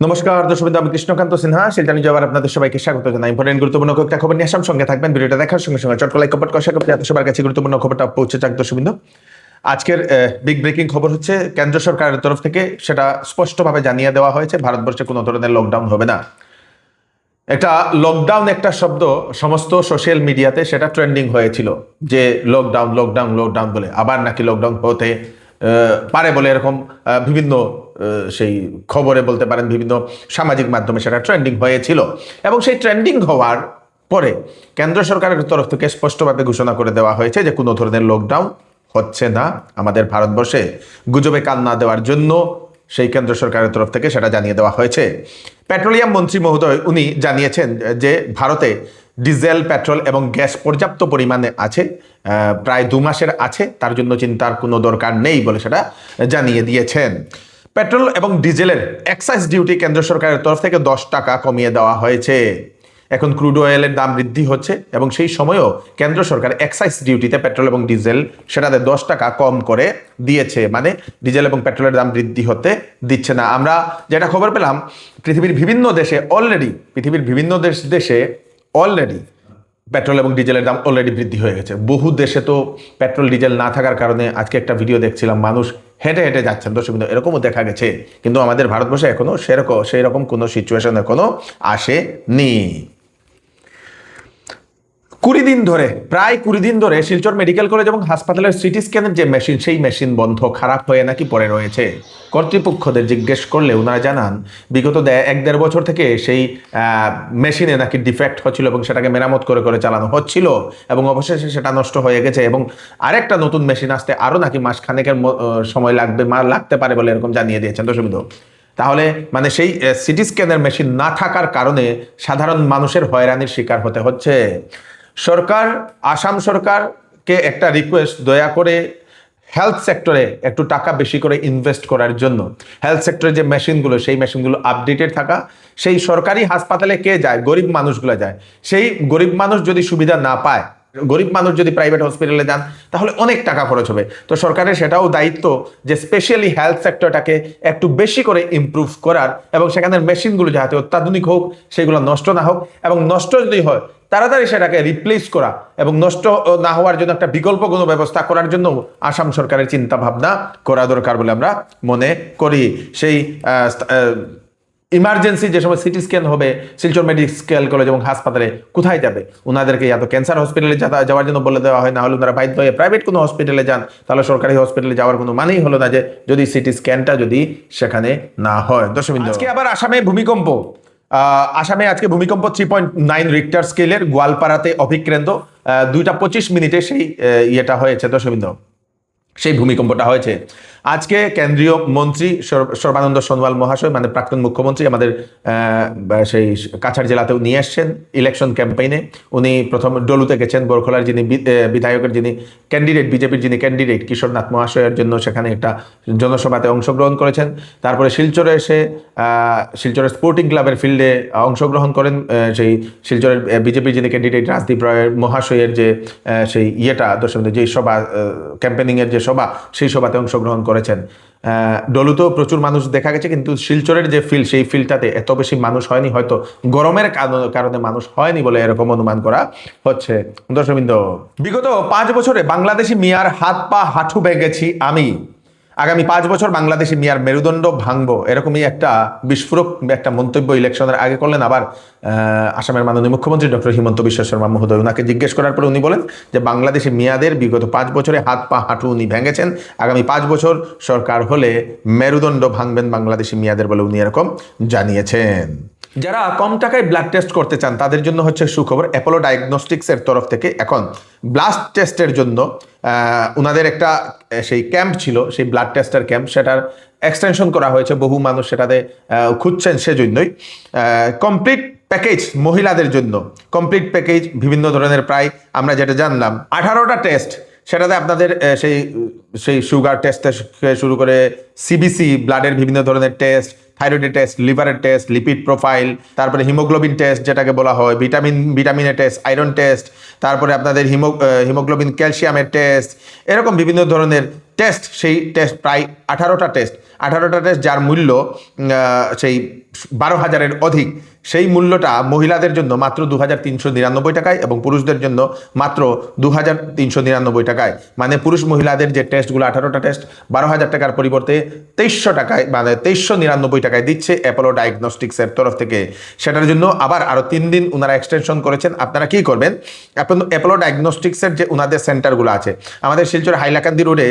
নমস্কার দর্শক, আমি কৃষ্ণকান্ত সিনহা শিলচর নিউজে আবার আপনাদের সবাইকে স্বাগত জানাই। ইম্পর্টেন্ট গুরুত্বপূর্ণ কয়েকটা খবর নিয়ে আসাম, সঙ্গে থাকবেন। ভিডিওটা দেখার সঙ্গে সঙ্গে চট করে কমেন্ট কষা করতে যাতে সবার কাছে গুরুত্বপূর্ণ খবরটা পৌঁছে যাক। দর্শকবৃন্দ, আজকের বিগ ব্রেকিং খবর হচ্ছে কেন্দ্র সরকারের তরফ থেকে সেটা স্পষ্টভাবে জানিয়ে দেওয়া হয়েছে, ভারতবর্ষে কোনো ধরনের লকডাউন হবে না। একটা লকডাউন একটা শব্দ সমস্ত সোশ্যাল মিডিয়াতে সেটা ট্রেন্ডিং হয়েছিল, যে লকডাউন লকডাউন লকডাউন বলে আবার নাকি লকডাউন হতে পারে বলে এরকম বিভিন্ন সেই খবরে বলতে পারেন বিভিন্ন সামাজিক মাধ্যমে সেটা ট্রেন্ডিং হয়েছিল। এবং সেই ট্রেন্ডিং হওয়ার পরে কেন্দ্র সরকারের তরফ থেকে স্পষ্টভাবে ঘোষণা করে দেওয়া হয়েছে যে কোনো ধরনের লকডাউন হচ্ছে না আমাদের ভারতবর্ষে। গুজবে কান না দেওয়ার জন্য সেই কেন্দ্র সরকারের তরফ থেকে সেটা জানিয়ে দেওয়া হয়েছে। পেট্রোলিয়াম মন্ত্রী মহোদয় উনি জানিয়েছেন যে ভারতে ডিজেল, পেট্রোল এবং গ্যাস পর্যাপ্ত পরিমাণে আছে, প্রায় 2 মাসের আছে, তার জন্য চিন্তার কোনো দরকার নেই বলে সেটা জানিয়ে দিয়েছেন। পেট্রোল এবং ডিজেলের এক্সাইজ ডিউটি কেন্দ্র সরকারের তরফ থেকে 10 টাকা কমিয়ে দেওয়া হয়েছে। এখন ক্রুড অয়েলের দাম বৃদ্ধি হচ্ছে এবং সেই সময়ও কেন্দ্র সরকার এক্সাইজ ডিউটিতে পেট্রোল এবং ডিজেল সেটাতে 10 টাকা কম করে দিয়েছে, মানে ডিজেল এবং পেট্রোলের দাম বৃদ্ধি হতে দিচ্ছে না। আমরা যেটা খবর পেলাম, পৃথিবীর বিভিন্ন দেশে অলরেডি পেট্রোল এবং ডিজেলের দাম অলরেডি বৃদ্ধি হয়ে গেছে। বহু দেশে তো পেট্রোল ডিজেল না থাকার কারণে আজকে একটা ভিডিও দেখছিলাম, মানুষ হেঁটে হেঁটে যাচ্ছেন। দর্শক, এরকমও দেখা গেছে, কিন্তু আমাদের ভারতবর্ষে এখনো সেই রকম কোনো সিচুয়েশন এখনো আসেনি। প্রায় 20 দিন ধরে শিলচর মেডিকেল কলেজ এবং হাসপাতালের সিটি স্ক্যানের যে মেশিন, সেই মেশিন বন্ধ, খারাপ হয়ে নাকি পড়ে রয়েছে। কর্তৃপক্ষদের জিজ্ঞেস করলে ওনারা জানান বিগত 1-1.5 বছর থেকে সেই মেশিনে নাকি ডিফেক্ট হচ্ছিল এবং সেটাকে মেরামত করে করে চালানো হচ্ছিল এবং অবশেষে সেটা নষ্ট হয়ে গেছে এবং আরেকটা নতুন মেশিন আসতে আরও নাকি মাসখানেকের সময় লাগতে পারে বলে এরকম জানিয়ে দিয়েছেন। দর্শক, তাহলে মানে সেই সিটি স্ক্যানের মেশিন না থাকার কারণে সাধারণ মানুষের হয়রানির শিকার হতে হচ্ছে। আসাম সরকারকে একটা রিকোয়েস্ট, দয়া করে হেলথ সেক্টরে একটু টাকা বেশি করে ইনভেস্ট করার জন্য। হেলথ সেক্টরে যে মেশিনগুলো, সেই মেশিনগুলো আপডেটেড থাকা। সেই সরকারি হাসপাতালে কে যায়? গরিব মানুষগুলো যায়। সেই গরিব মানুষ যদি সুবিধা না পায়, গরিব মানুষ যদি প্রাইভেট হসপিটালে যান, তাহলে অনেক টাকা খরচ হবে। তো সরকারের সেটাও দায়িত্ব যে স্পেশালি হেলথ সেক্টরটাকে একটু বেশি করে ইমপ্রুভ করার এবং সেখানের মেশিনগুলো যাতে অত্যাধুনিক হোক, সেগুলো নষ্ট না হোক, এবং নষ্ট যদি হয় তাড়াতাড়ি সেটাকে রিপ্লেস করা এবং নষ্ট না হওয়ার জন্য একটা বিকল্প কোনো ব্যবস্থা করার জন্য আসাম সরকারের চিন্তা ভাবনা করা দরকার বলে আমরা মনে করি। সেই ইমার্জেন্সি যে সময় সিটি স্ক্যান হবে শিলচর মেডিকেল কলেজ এবং হাসপাতালে, কোথায় যাবে? ওনাদেরকে এত ক্যান্সার হসপিটালে যাওয়ার জন্য বলে দেওয়া হয়, না হলে ওনারা বাধ্য হয়ে প্রাইভেট কোনো হসপিটালে যান। তাহলে সরকারি হসপিটালে যাওয়ার কোনো মানেই হলো না যে যদি সিটি স্ক্যানটা যদি সেখানে না হয়। দর্শক, আজকে আবার আসামে আজকে ভূমিকম্প 3.9 রিক্টার স্কেলের গোয়ালপাড়াতে অভিকেন্দ্র 2:25 সেই ইয়েটা হয়েছে। দর্শক, সেই ভূমিকম্পটা হয়েছে। আজকে কেন্দ্রীয় মন্ত্রী সর্বানন্দ সোনোয়াল মহাশয়, মানে প্রাক্তন মুখ্যমন্ত্রী, আমাদের সেই কাছাড় জেলাতেও নিয়ে এসছেন ইলেকশন ক্যাম্পেইনে। উনি প্রথম ডলুতে গেছেন, বরখলার যিনি বিধায়কের যিনি ক্যান্ডিডেট, বিজেপির যিনি ক্যান্ডিডেট কিশোরনাথ মহাশয়ের জন্য সেখানে একটা জনসভাতে অংশগ্রহণ করেছেন। তারপরে শিলচরে এসে শিলচরের স্পোর্টিং ক্লাবের ফিল্ডে অংশগ্রহণ করেন সেই শিলচরের বিজেপির যিনি ক্যান্ডিডেট রাজদীপ রায় মহাশয়ের যে সেই ইয়েটা, দর্শক, যে সভা, ক্যাম্পেনিংয়ের যে সভা, সেই সভাতে অংশগ্রহণ করেছেন। ডলুতেও প্রচুর মানুষ দেখা গেছে, কিন্তু শিলচরের যে ফিল্ড, সেই ফিল্ডটাতে এত বেশি মানুষ হয়নি, হয়তো গরমের কারণে মানুষ হয়নি বলে এরকম অনুমান করা হচ্ছে। দর্শকবৃন্দ, বিগত 5 বছরে বাংলাদেশি মিয়ার হাত পা হাঁটু ভেঙেছি আমি, আগামী 5 বছর বাংলাদেশি মিয়ার মেরুদণ্ড ভাঙবো, এরকমই একটা বিস্ফোরক একটা মন্তব্য ইলেকশনের আগে করলেন আবার আসামের মাননীয় মুখ্যমন্ত্রী ডক্টর হিমন্ত বিশ্ব শর্মা মহোদয়। ওনাকে জিজ্ঞেস করার পরে উনি বলেন যে বাংলাদেশি মিয়াদের বিগত 5 বছরে হাত পা হাঁটু উনি ভেঙেছেন, আগামী 5 বছর সরকার হলে মেরুদণ্ড ভাঙবেন বাংলাদেশি মিয়াদের বলে উনি এরকম জানিয়েছেন। যারা কম টাকায় ব্লাড টেস্ট করতে চান তাদের জন্য হচ্ছে সুখবর। অ্যাপোলো ডায়াগনস্টিক্সের তরফ থেকে এখন ব্লাড টেস্টের জন্য ওনাদের একটা সেই ক্যাম্প ছিল, সেই ব্লাড টেস্টের ক্যাম্প, সেটার এক্সটেনশন করা হয়েছে। বহু মানুষ সেটাতে খুঁজছেন, সেজন্যই কমপ্লিট প্যাকেজ মহিলাদের জন্য, কমপ্লিট প্যাকেজ বিভিন্ন ধরনের, প্রায় আমরা যেটা জানলাম 18টা টেস্ট, সেটাতে আপনাদের সেই সুগার টেস্ট থেকে শুরু করে সিবিসি, ব্লাডের বিভিন্ন ধরনের টেস্ট, থাইরয়েডের টেস্ট, লিভারের টেস্ট, লিপিড প্রোফাইল, তারপরে হিমোগ্লোবিন টেস্ট যেটাকে বলা হয়, ভিটামিনের টেস্ট, আয়রন টেস্ট, তারপরে আপনাদের হিমোগ্লোবিন ক্যালসিয়ামের টেস্ট, এরকম বিভিন্ন ধরনের টেস্ট, সেই টেস্ট প্রায় 18টা টেস্ট যার মূল্য সেই 12,000-এর অধিক, সেই মূল্যটা মহিলাদের জন্য মাত্র 2,399 টাকায় এবং পুরুষদের জন্য মাত্র 2,399 টাকায়। মানে পুরুষ মহিলাদের যে টেস্টগুলো 18টা টেস্ট 12,000 টাকার পরিবর্তে 2300 টাকায়, মানে 2399 টাকায় দিচ্ছে অ্যাপোলো ডায়াগনস্টিক্সের তরফ থেকে। সেটার জন্য আবার আরও 3 দিন ওনারা এক্সটেনশন করেছেন। আপনারা কি করবেন, অ্যাপোলো ডায়াগনস্টিক্সের যে ওনাদের সেন্টারগুলো আছে আমাদের শিলচর হাইলাকান্দি রোডে,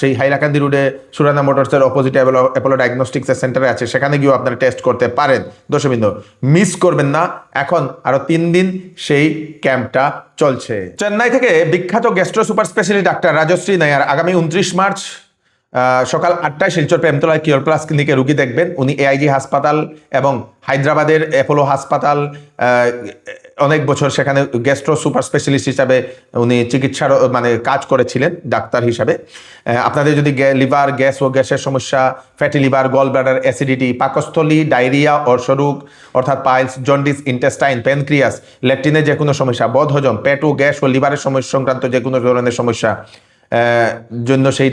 সেই হাইলাকান্দি রোডে সুরানা মোটরসের অপোজিটে অ্যাপোলো ডায়াগনস্টিক্সের সেন্টারে আছে, সেখানে গিয়েও আপনারা টেস্ট করতে পারেন। দর্শকবৃন্দ, মিস করবেন না, এখন আরো 3 দিন সেই ক্যাম্পটা চলছে। চেন্নাই থেকে বিখ্যাত gastro super specialist doctor Rajshree Nair আগামী 29 মার্চ সকাল 8টায় শিলচর প্রেমতলায় কিওর প্লাস ক্লিনিকে রুগী দেখবেন। উনি এআইজি হাসপাতাল এবং হায়দ্রাবাদের অ্যাপোলো হাসপাতাল অনেক বছর সেখানে গ্যাস্ট্রো সুপার স্পেশালিস্ট হিসাবে উনি চিকিৎসার মানে কাজ করেছিলেন ডাক্তার হিসাবে। আপনাদের যদি লিভার গ্যাস ও গ্যাসের সমস্যা, fatty liver, gall bladder, acidity, পাকস্থলী, ডায়রিয়া, অর্শরোগ অর্থাৎ পাইলস, জন্ডিস, ইন্টেস্টাইন, প্যানক্রিয়াস, ল্যাকটিনের যে কোনো সমস্যা, বদহজম, পেট ও গ্যাস ও লিভারের সমস্যা সংক্রান্ত যে কোনো ধরনের সমস্যা জন্য সেই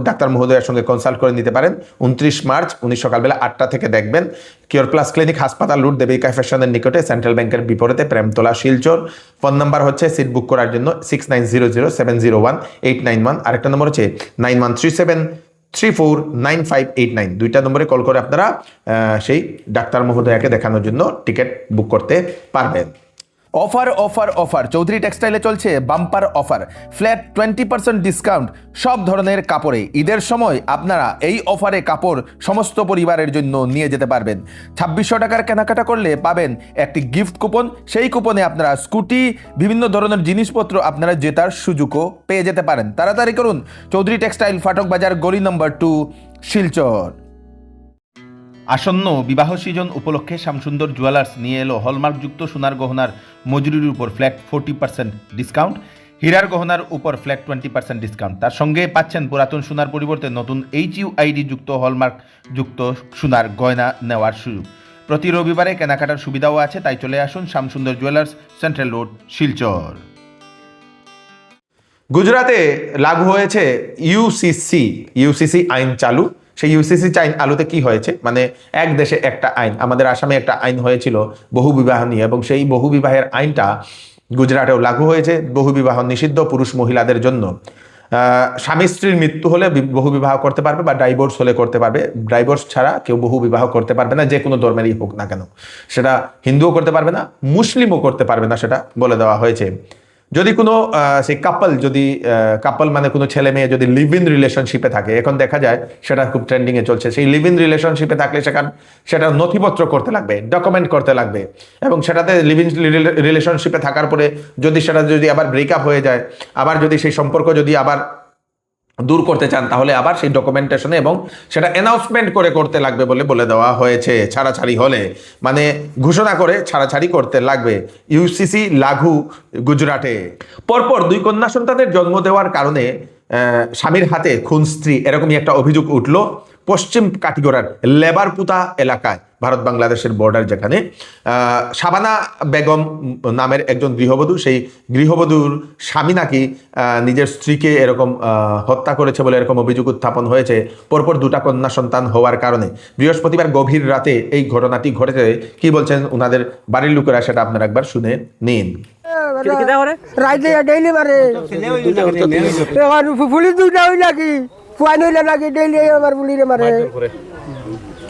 ডাক্তার মহোদয়ের সঙ্গে কনসাল্ট করে নিতে পারেন। 29 মার্চ উনি সকালবেলা 8টা থেকে দেখবেন কিওর প্লাস ক্লিনিক, হাসপাতাল রোড, দেবিকা ফ্যাশনের নিকটে, সেন্ট্রাল ব্যাংকের বিপরীতে, প্রেমতলা, শিলচর। ফোন নাম্বার হচ্ছে সিট বুক করার জন্য 6900701891, আরেকটা নম্বর হচ্ছে 9137349589। দুইটা নম্বরে কল করে আপনারা সেই ডাক্তার মহোদয়াকে দেখানোর জন্য টিকিট বুক করতে পারবেন। অফার অফার অফার চৌধুরী টেক্সটাইলে চলছে বাম্পার অফার, ফ্ল্যাট 20% ডিসকাউন্ট সব ধরনের কাপড়ে। ঈদের সময় আপনারা এই অফারে কাপড় সমস্ত পরিবারের জন্য নিয়ে যেতে পারবেন। 2600 টাকার কেনাকাটা করলে পাবেন একটি গিফট কুপন, সেই কুপনে আপনারা স্কুটি, বিভিন্ন ধরনের জিনিসপত্র আপনারা জেতার সুযোগও পেয়ে যেতে পারেন। তাড়াতাড়ি করুন, চৌধুরী টেক্সটাইল, ফাটক বাজার, গলি নম্বর 2, শিলচর। আসন্ন বিবাহ সিজন উপলক্ষে শ্যামসুন্দর জুয়েলার্স নিয়ে এলো হলমার্কযুক্ত সোনার গহনার মজুরির উপর ফ্ল্যাট 40% ডিসকাউন্ট, হীরার গহনার উপর ফ্ল্যাট 20% ডিসকাউন্ট। তার সঙ্গে পাচ্ছেন পুরাতন সোনার পরিবর্তে নতুন HUID যুক্ত হলমার্কযুক্ত সোনার গয়না নেওয়ার সুযোগ। প্রতি রবিবারে কেনাকাটার সুবিধাও আছে, তাই চলে আসুন Shyamsundar jewellers, central road, Silchar. গুজরাটে লাগু হয়েছে ইউসিসি আইন চালু। সেই ইউসিসি আইন আলুতে কি হয়েছে, মানে এক দেশে একটা আইন, আমাদের আসামে একটা আইন হয়েছিল বহু বিবাহ নিয়ে, এবং সেই বহু বিবাহের আইনটা গুজরাটেও লাগু হয়েছে। বহু বিবাহ নিষিদ্ধ পুরুষ মহিলাদের জন্য। স্বামী স্ত্রীর মৃত্যু হলে বহু বিবাহ করতে পারবে, বা ডাইভোর্স হলে করতে পারবে। ডাইভোর্স ছাড়া কেউ বহু বিবাহ করতে পারবে না, যে কোনো ধর্মেরই হোক না কেন। সেটা হিন্দুও করতে পারবে না, মুসলিমও করতে পারবে না, সেটা বলে দেওয়া হয়েছে। যদি কোনো সেই কাপল মানে কোনো ছেলে মেয়ে যদি লিভ ইন রিলেশনশিপে থাকে, এখন দেখা যায় সেটা খুব ট্রেন্ডিংয়ে চলছে, সেই লিভ ইন রিলেশনশিপে থাকলে সেটা নথিপত্র করতে লাগবে, ডকুমেন্ট করতে লাগবে, এবং সেটাতে লিভ ইন রিলেশনশিপে থাকার পরে সেটা যদি আবার ব্রেকআপ হয়ে যায়, আবার যদি সেই সম্পর্ক যদি আবার দূর করতে চান, তাহলে আবার সেই ডকুমেন্টেশনে এবং সেটা অ্যানাউন্সমেন্ট করে করতে লাগবে বলে দেওয়া হয়েছে। ছাড়াছাড়ি হলে মানে ঘোষণা করে ছাড়াছাড়ি করতে লাগবে। ইউসিসি লাগু গুজরাটে। পরপর 2 কন্যা সন্তানের জন্ম দেওয়ার কারণে স্বামীর হাতে খুন স্ত্রী, এরকমই একটা অভিযোগ উঠল পশ্চিম কাটিগড়ার লেবারপুতা এলাকায়, ভারত বাংলাদেশের বর্ডার যেখানে। শাবানা বেগম নামের একজন গৃহবধূ, সেই গৃহবধূর স্বামী নাকি নিজের স্ত্রীকে এরকম হত্যা করেছে বলে এরকম অভিযোগ উত্থাপন হয়েছে পরপর 2টা কন্যা সন্তান হওয়ার কারণে। বৃহস্পতিবার গভীর রাতে এই ঘটনাটি ঘটেছে। কি বলছেন ওনাদের বাড়ির লোকেরা, সেটা আপনারা একবার শুনে নিন।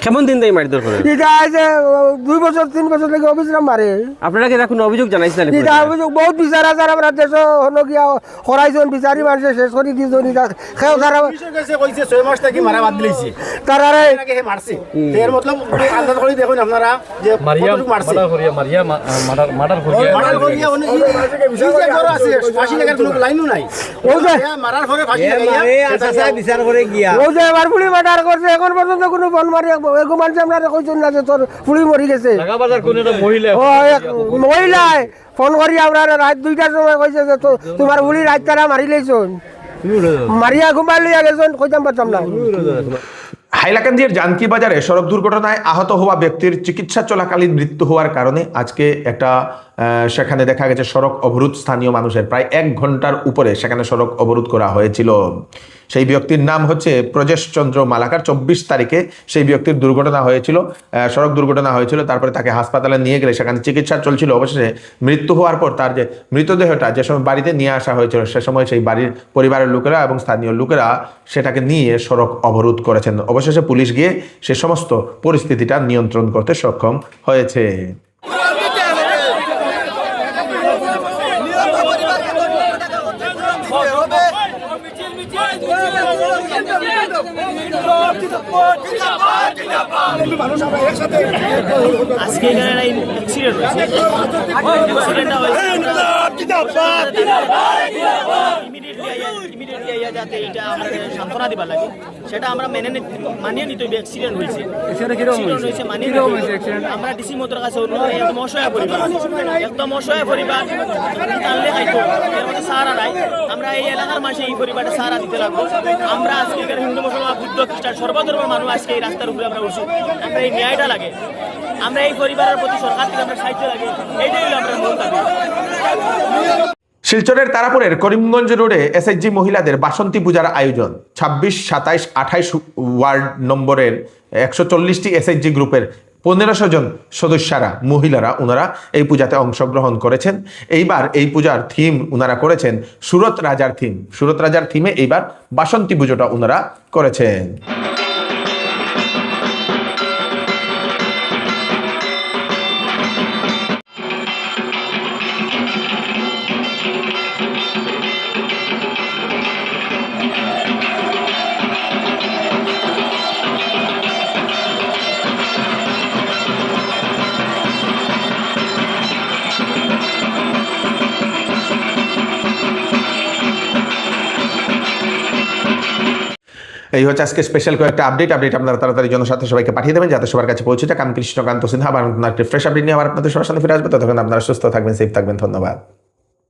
কেমন দিন দেয় মারধর করে? এটা আছে 2 বছর 3 বছর থেকে অবিশ্রাম মারে। আপনারা কি কোনো অভিযোগ জানাইছেন? এটা অভিযোগ বহুত বিচার আছে, আমরা দেশ হলো গিয়া হরাইজন বিচারি মানুষে শেষ করে দিয়েছেন। খেও তারা কইছে 6 মাস থেকে মারা বাদ দিয়েছে, তারারে হে মারছে। এর মতলব আন্দাজ করে দেখুন আপনারা যে কতটুকু মারছে। মার্ডার করিয়া অনেক বিচার করে আছে, ফাঁসি লাগার কোনো লাইনও নাই। ও যে মারার পরে ফাঁসি লাগাইয়া আচ্ছা বিচার করে গিয়া ও যে এবার পুলিশ মার্ডার করছে, এখন পর্যন্ত কোনো বল মারি এগো মানুষ আমরা কইছেন না যে তোর পুলিশ মরি গেছে। লাগাবাজার কোন একটা মহিলা মহিলায় ফোন করি আমরা রাত 2টার সময় কইছে যে তোমার পুলিশ রাত তারা মারি লইছন, মারিয়া ঘুমাই লইয়া গেছেন, কইতাম পারতাম না। হাইলাকান্দির জানকি বাজারে সড়ক দুর্ঘটনায় আহত হওয়া ব্যক্তির চিকিৎসা চলাকালীন মৃত্যু হওয়ার কারণে আজকে একটা সেখানে দেখা গেছে সড়ক অবরোধ। স্থানীয় মানুষের প্রায় 1 ঘন্টার উপরে সেখানে সড়ক অবরোধ করা হয়েছিল। সেই ব্যক্তির নাম হচ্ছে প্রজেশ চন্দ্র মালাকার। 24 তারিখে সেই ব্যক্তির দুর্ঘটনা হয়েছিল, সড়ক দুর্ঘটনা হয়েছিল। তারপরে তাকে হাসপাতালে নিয়ে গেলে সেখানে চিকিৎসা চলছিল। অবশেষে মৃত্যু হওয়ার পর তার যে মৃতদেহটা যে সময় বাড়িতে নিয়ে আসা হয়েছিল, সে সময় সেই বাড়ির পরিবারের লোকেরা এবং স্থানীয় লোকেরা সেটাকে নিয়ে সড়ক অবরোধ করেছেন। অবশেষে পুলিশ গিয়ে সে সমস্ত পরিস্থিতিটা নিয়ন্ত্রণ করতে সক্ষম হয়েছে। আজকে এখানে একটা অ্যাক্সিডেন্ট হয়েছে। অ্যাক্সিডেন্টটা হয়েছে ইমিডিয়েটলি আইয়া যাতে এটা আমাদের সান্ত্বনা দিবার লাগে, সেটা আমরা মানিয়ে নিতে হবে। অ্যাক্সিডেন্ট হয়েছে, মানিয়ে নিতে হবে। আমরা ডিসি মন্ত্রীর কাছে একদম অসহায় পরিবার, টানলে খাইতো এর মধ্যে সাহারা নাই। আমরা এই এলাকার মাসে এই পরিবারটা সাহারা দিতে লাগবো। আমরা আজকে এখানে হিন্দু মুসলমান বুদ্ধ খ্রিস্টান সর্বধর্মের মানুষ আজকে এই রাস্তার উপরে আমরা উঠছি। আমরা এই ন্যায়টা লাগে, আমরা এই পরিবারের প্রতি সরকার থেকে আমরা সাহায্য লাগে, এইটাই হলো আমরা মূল দাবি। শিলচরের তারাপুরের করিমগঞ্জ রোডে এসএইচজি মহিলাদের বাসন্তী পূজার আয়োজন। 26, 27, 28 ওয়ার্ড নম্বরের 140টি এসএইচজি গ্রুপের 1500 জন সদস্যরা মহিলারা ওনারা এই পূজাতে অংশগ্রহণ করেছেন। এইবার এই পূজার থিম ওনারা করেছেন সুরত রাজার থিম। সুরত রাজার থিমে এইবার বাসন্তী পুজোটা ওনারা করেছেন। এই হচ্ছে আজকে স্পেশাল কয়েকটা আপডেট আপনারা তাড়াতাড়ি জনস্বার্থে সবাইকে পাঠিয়ে দেবেন যাতে সবার কাছে পৌঁছে যায়। আমি কৃষ্ণকান্ত সিনহা আবার একটা ফ্রেশ আপডেট নিয়ে আবার আপনাদের সবার সামনে ফিরে আসবে। ততক্ষণ আপনারা সুস্থ থাকবেন, সেফ থাকবেন। ধন্যবাদ।